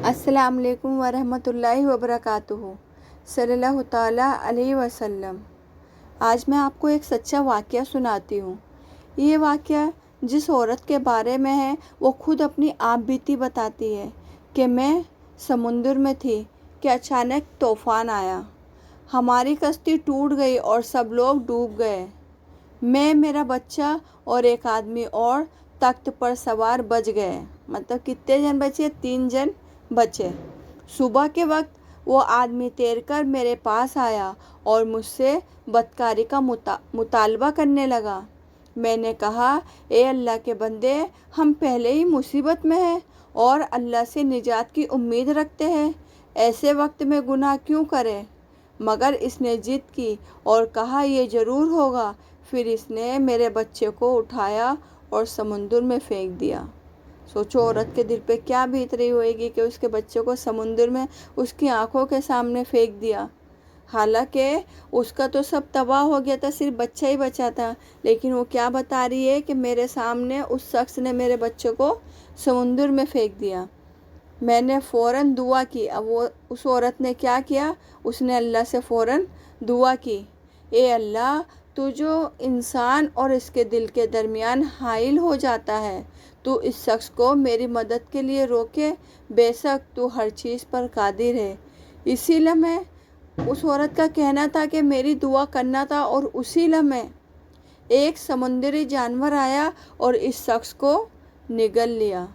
السلام علیکم ورحمۃ اللہ وبرکاتہ۔ صلی اللہ تعالیٰ علیہ وسلم۔ آج میں آپ کو ایک سچا واقعہ سناتی ہوں۔ یہ واقعہ جس عورت کے بارے میں ہے وہ خود اپنی آپ بیتی بتاتی ہے کہ میں سمندر میں تھی کہ اچانک طوفان آیا، ہماری کشتی ٹوٹ گئی اور سب لوگ ڈوب گئے۔ میں، میرا بچہ اور ایک آدمی اور تخت پر سوار بچ گئے۔ مطلب کتنے جن بچے؟ 3 جن بچے۔ صبح کے وقت وہ آدمی تیر کر میرے پاس آیا اور مجھ سے بدکاری کا مطالبہ کرنے لگا۔ میں نے کہا، اے اللہ کے بندے، ہم پہلے ہی مصیبت میں ہیں اور اللہ سے نجات کی امید رکھتے ہیں، ایسے وقت میں گناہ کیوں کریں؟ مگر اس نے ضد کی اور کہا یہ ضرور ہوگا۔ پھر اس نے میرے بچے کو اٹھایا اور سمندر میں پھینک دیا۔ سوچو عورت کے دل پہ کیا بیت رہی ہوئے گی کہ اس کے بچے کو سمندر میں اس کی آنکھوں کے سامنے پھینک دیا۔ حالانکہ اس کا تو سب تباہ ہو گیا تھا، صرف بچہ ہی بچا تھا، لیکن وہ کیا بتا رہی ہے کہ میرے سامنے اس شخص نے میرے بچے کو سمندر میں پھینک دیا۔ میں نے فوراً دعا کی۔ اب اس عورت نے کیا کیا؟ اس نے اللہ سے فوراً دعا کی، اے اللہ، تو جو انسان اور اس کے دل کے درمیان حائل ہو جاتا ہے، تو اس شخص کو میری مدد کے لیے روکے، بے شک تو ہر چیز پر قادر ہے۔ اسی لمحے اس عورت کا کہنا تھا کہ میری دعا کرنا تھا، اور اسی لمحے ایک سمندری جانور آیا اور اس شخص کو نگل لیا۔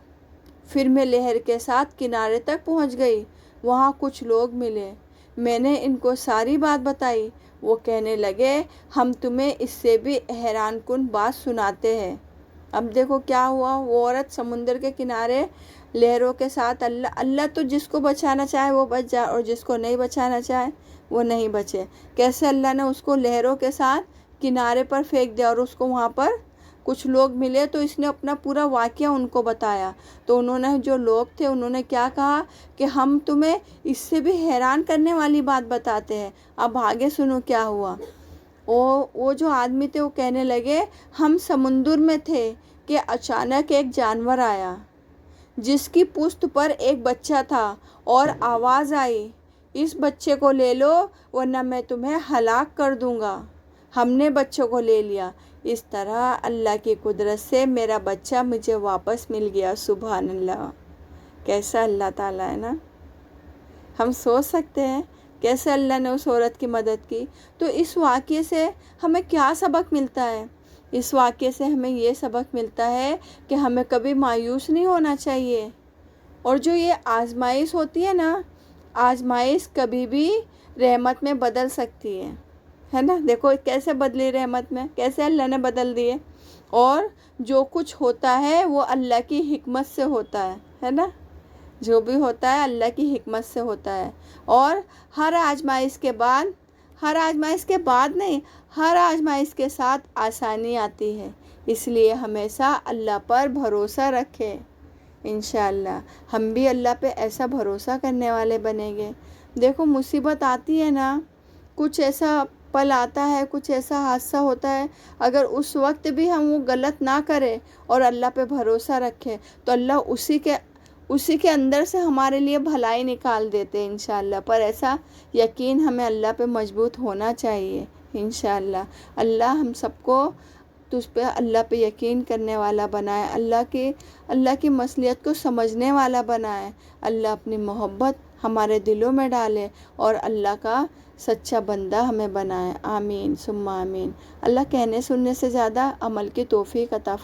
پھر میں لہر کے ساتھ کنارے تک پہنچ گئی۔ وہاں کچھ لوگ ملے، میں نے ان کو ساری بات بتائی۔ وہ کہنے لگے، ہم تمہیں اس سے بھی حیران کن بات سناتے ہیں۔ اب دیکھو کیا ہوا۔ وہ عورت سمندر کے کنارے لہروں کے ساتھ، اللہ تو جس کو بچانا چاہے وہ بچ جائے اور جس کو نہیں بچانا چاہے وہ نہیں بچے۔ کیسے اللہ نے اس کو لہروں کے ساتھ کنارے پر پھینک دیا، اور اس کو وہاں پر کچھ لوگ ملے تو اس نے اپنا پورا واقعہ ان کو بتایا۔ تو انہوں نے، جو لوگ تھے، انہوں نے کیا کہا کہ ہم تمہیں اس سے بھی حیران کرنے والی بات بتاتے ہیں۔ اب آگے سنو کیا ہوا۔ وہ جو آدمی تھے وہ کہنے لگے، ہم سمندر میں تھے کہ اچانک ایک جانور آیا جس کی پشت پر ایک بچہ تھا، اور آواز آئی، اس بچے کو لے لو ورنہ میں تمہیں ہلاک کر دوں گا۔ ہم نے بچوں کو لے لیا۔ اس طرح اللہ کی قدرت سے میرا بچہ مجھے واپس مل گیا۔ سبحان اللہ۔ کیسا اللہ تعالیٰ ہے نا۔ ہم سوچ سکتے ہیں کیسے اللہ نے اس عورت کی مدد کی۔ تو اس واقعے سے ہمیں کیا سبق ملتا ہے؟ اس واقعے سے ہمیں یہ سبق ملتا ہے کہ ہمیں کبھی مایوس نہیں ہونا چاہیے، اور جو یہ آزمائش ہوتی ہے نا، آزمائش کبھی بھی رحمت میں بدل سکتی ہے نا۔ دیکھو کیسے بدلی رحمت میں، کیسے اللہ نے بدل دیے۔ اور جو کچھ ہوتا ہے وہ اللہ کی حکمت سے ہوتا ہے نا۔ جو بھی ہوتا ہے اللہ کی حکمت سے ہوتا ہے، اور ہر آزمائش کے بعد نہیں، ہر آزمائش کے ساتھ آسانی آتی ہے۔ اس لیے ہمیشہ اللہ پر بھروسہ رکھے۔ انشاءاللہ ہم بھی اللہ پہ ایسا بھروسہ کرنے والے بنیں گے۔ دیکھو مصیبت آتی ہے نا، کچھ ایسا پل آتا ہے، کچھ ایسا حادثہ ہوتا ہے، اگر اس وقت بھی ہم وہ غلط نہ کریں اور اللہ پہ بھروسہ رکھیں تو اللہ اسی کے اندر سے ہمارے لیے بھلائی نکال دیتے ہیں انشاءاللہ۔ پر ایسا یقین ہمیں اللہ پہ مضبوط ہونا چاہیے انشاءاللہ۔ اللہ ہم سب کو تجھ پہ، اللہ پہ یقین کرنے والا بنائے، اللہ کی مصلحت کو سمجھنے والا بنائے۔ اللہ اپنی محبت ہمارے دلوں میں ڈالے اور اللہ کا سچا بندہ ہمیں بنائے۔ آمین ثم آمین۔ اللہ کہنے سننے سے زیادہ عمل کی توفیق عطا